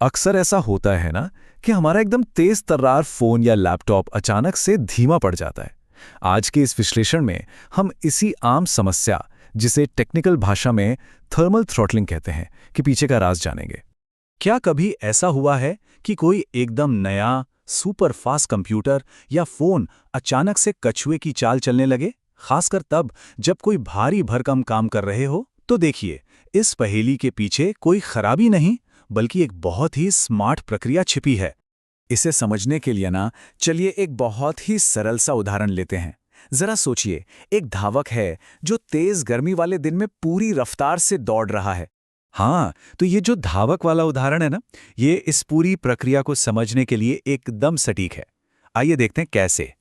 अक्सर ऐसा होता है ना कि हमारा एकदम तेज तर्रार फोन या लैपटॉप अचानक से धीमा पड़ जाता है। आज के इस विश्लेषण में हम इसी आम समस्या, जिसे टेक्निकल भाषा में थर्मल थ्रॉटलिंग कहते हैं, के पीछे का राज जानेंगे। क्या कभी ऐसा हुआ है कि कोई एकदम नया सुपर फास्ट कंप्यूटर या फोन अचानक से कछुए की चाल चलने लगे, खासकर तब जब कोई भारी भरकम काम कर रहे हो? तो देखिए, इस पहेली के पीछे कोई खराबी नहीं बल्कि एक बहुत ही स्मार्ट प्रक्रिया छिपी है। इसे समझने के लिए ना, चलिए एक बहुत ही सरल सा उदाहरण लेते हैं। जरा सोचिए, एक धावक है जो तेज गर्मी वाले दिन में पूरी रफ्तार से दौड़ रहा है। हाँ, तो ये जो धावक वाला उदाहरण है ना, ये इस पूरी प्रक्रिया को समझने के लिए एकदम सटीक है। आइए देखते हैं कैसे।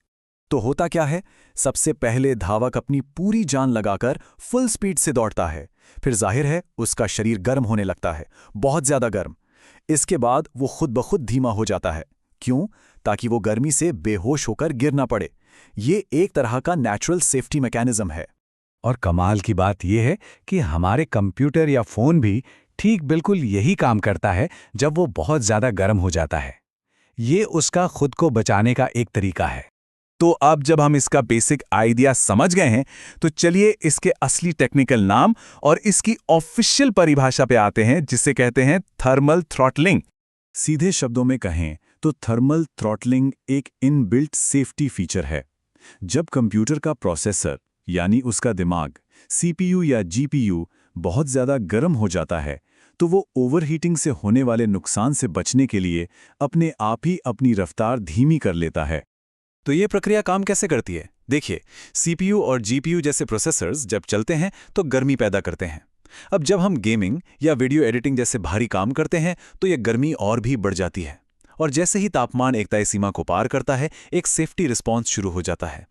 तो होता क्या है, सबसे पहले धावक अपनी पूरी जान लगाकर फुल स्पीड से दौड़ता है। फिर जाहिर है उसका शरीर गर्म होने लगता है, बहुत ज्यादा गर्म। इसके बाद वो खुद ब खुद धीमा हो जाता है। क्यों? ताकि वो गर्मी से बेहोश होकर गिर ना पड़े। ये एक तरह का नेचुरल सेफ्टी मैकेनिज्म है। और कमाल की बात यह है कि हमारे कंप्यूटर या फोन भी ठीक बिल्कुल यही काम करता है जब वो बहुत ज्यादा गर्म हो जाता है। ये उसका खुद को बचाने का एक तरीका है। तो अब जब हम इसका बेसिक आइडिया समझ गए हैं, तो चलिए इसके असली टेक्निकल नाम और इसकी ऑफिशियल परिभाषा पे आते हैं, जिसे कहते हैं थर्मल थ्रॉटलिंग। सीधे शब्दों में कहें तो थर्मल थ्रॉटलिंग एक इनबिल्ट सेफ्टी फीचर है। जब कंप्यूटर का प्रोसेसर यानी उसका दिमाग, सीपीयू या जीपीयू बहुत ज्यादा गर्म हो जाता है, तो वो ओवरहीटिंग से होने वाले नुकसान से बचने के लिए अपने आप ही अपनी रफ्तार धीमी कर लेता है। तो ये प्रक्रिया काम कैसे करती है? देखिए, सीपीयू और जीपीयू जैसे प्रोसेसर्स जब चलते हैं तो गर्मी पैदा करते हैं। अब जब हम गेमिंग या वीडियो एडिटिंग जैसे भारी काम करते हैं तो ये गर्मी और भी बढ़ जाती है। और जैसे ही तापमान एक तय सीमा को पार करता है, एक सेफ्टी रिस्पॉन्स शुरू हो जाता है।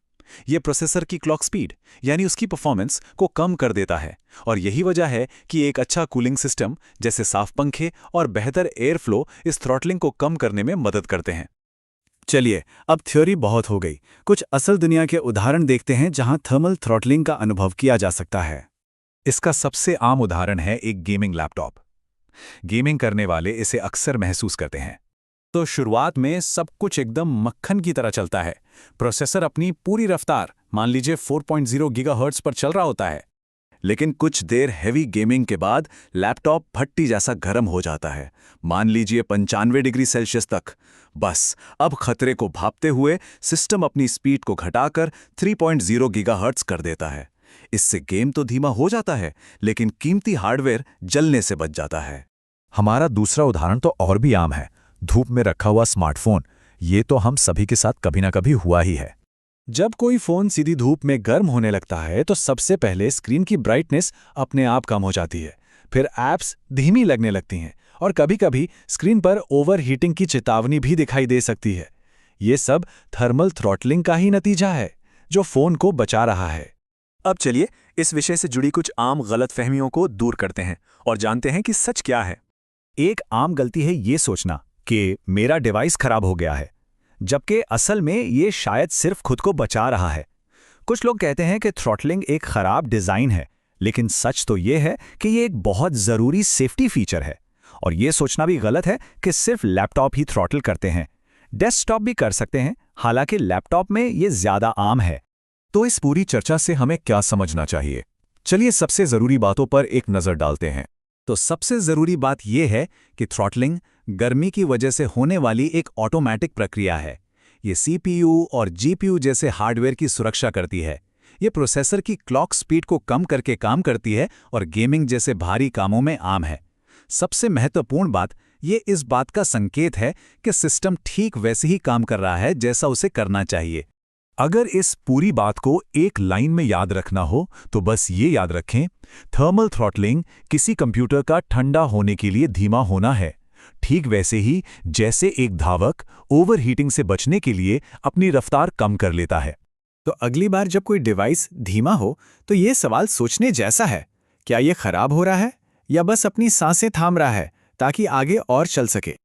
ये प्रोसेसर की क्लॉक स्पीड यानी उसकी परफॉर्मेंस को कम कर देता है। और यही वजह है कि एक अच्छा कूलिंग सिस्टम जैसे साफ पंखे और बेहतर एयर फ्लो इस थ्रॉटलिंग को कम करने में मदद करते हैं। चलिए, अब थ्योरी बहुत हो गई, कुछ असल दुनिया के उदाहरण देखते हैं जहां थर्मल थ्रॉटलिंग का अनुभव किया जा सकता है। इसका सबसे आम उदाहरण है एक गेमिंग लैपटॉप। गेमिंग करने वाले इसे अक्सर महसूस करते हैं। तो शुरुआत में सब कुछ एकदम मक्खन की तरह चलता है। प्रोसेसर अपनी पूरी रफ्तार, मान लीजिए 4.0 गीगाहर्ट्ज पर चल रहा होता है। लेकिन कुछ देर हैवी गेमिंग के बाद लैपटॉप भट्टी जैसा गर्म हो जाता है, मान लीजिए 95 डिग्री सेल्सियस तक। बस अब खतरे को भांपते हुए सिस्टम अपनी स्पीड को घटाकर 3.0 गीगाहर्ट्ज कर देता है। इससे गेम तो धीमा हो जाता है, लेकिन कीमती हार्डवेयर जलने से बच जाता है। हमारा दूसरा उदाहरण तो और भी आम है, धूप में रखा हुआ स्मार्टफोन। ये तो हम सभी के साथ कभी ना कभी हुआ ही है। जब कोई फोन सीधी धूप में गर्म होने लगता है तो सबसे पहले स्क्रीन की ब्राइटनेस अपने आप कम हो जाती है। फिर ऐप्स धीमी लगने लगती हैं और कभी-कभी स्क्रीन पर ओवरहीटिंग की चेतावनी भी दिखाई दे सकती है। ये सब थर्मल थ्रॉटलिंग का ही नतीजा है, जो फोन को बचा रहा है। अब चलिए इस विषय से जुड़ी कुछ आम गलतफहमियों को दूर करते हैं और जानते हैं कि सच क्या है। एक आम गलती है ये सोचना कि मेरा डिवाइस खराब हो गया है, जबकि असल में ये शायद सिर्फ खुद को बचा रहा है। कुछ लोग कहते हैं कि थ्रॉटलिंग एक खराब डिजाइन है, लेकिन सच तो ये है कि ये एक बहुत जरूरी सेफ्टी फीचर है। और ये सोचना भी गलत है कि सिर्फ लैपटॉप ही थ्रॉटल करते हैं। डेस्कटॉप भी कर सकते हैं, हालांकि लैपटॉप में ये ज्यादा आम है। तो इस पूरी चर्चा से हमें क्या समझना चाहिए? चलिए सबसे जरूरी बातों पर एक नजर डालते हैं। तो सबसे जरूरी बात यह है कि थ्रॉटलिंग गर्मी की वजह से होने वाली एक ऑटोमैटिक प्रक्रिया है। ये सीपीयू और जीपीयू जैसे हार्डवेयर की सुरक्षा करती है। ये प्रोसेसर की क्लॉक स्पीड को कम करके काम करती है और गेमिंग जैसे भारी कामों में आम है। सबसे महत्वपूर्ण बात ये इस बात का संकेत है कि सिस्टम ठीक वैसे ही काम कर रहा है जैसा उसे करना चाहिए। अगर इस पूरी बात को एक लाइन में याद रखना हो तो बस ये याद रखें, थर्मल थ्रॉटलिंग किसी कंप्यूटर का ठंडा होने के लिए धीमा होना है, ठीक वैसे ही जैसे एक धावक ओवरहीटिंग से बचने के लिए अपनी रफ्तार कम कर लेता है। तो अगली बार जब कोई डिवाइस धीमा हो तो ये सवाल सोचने जैसा है, क्या ये खराब हो रहा है या बस अपनी सांसें थाम रहा है ताकि आगे और चल सके।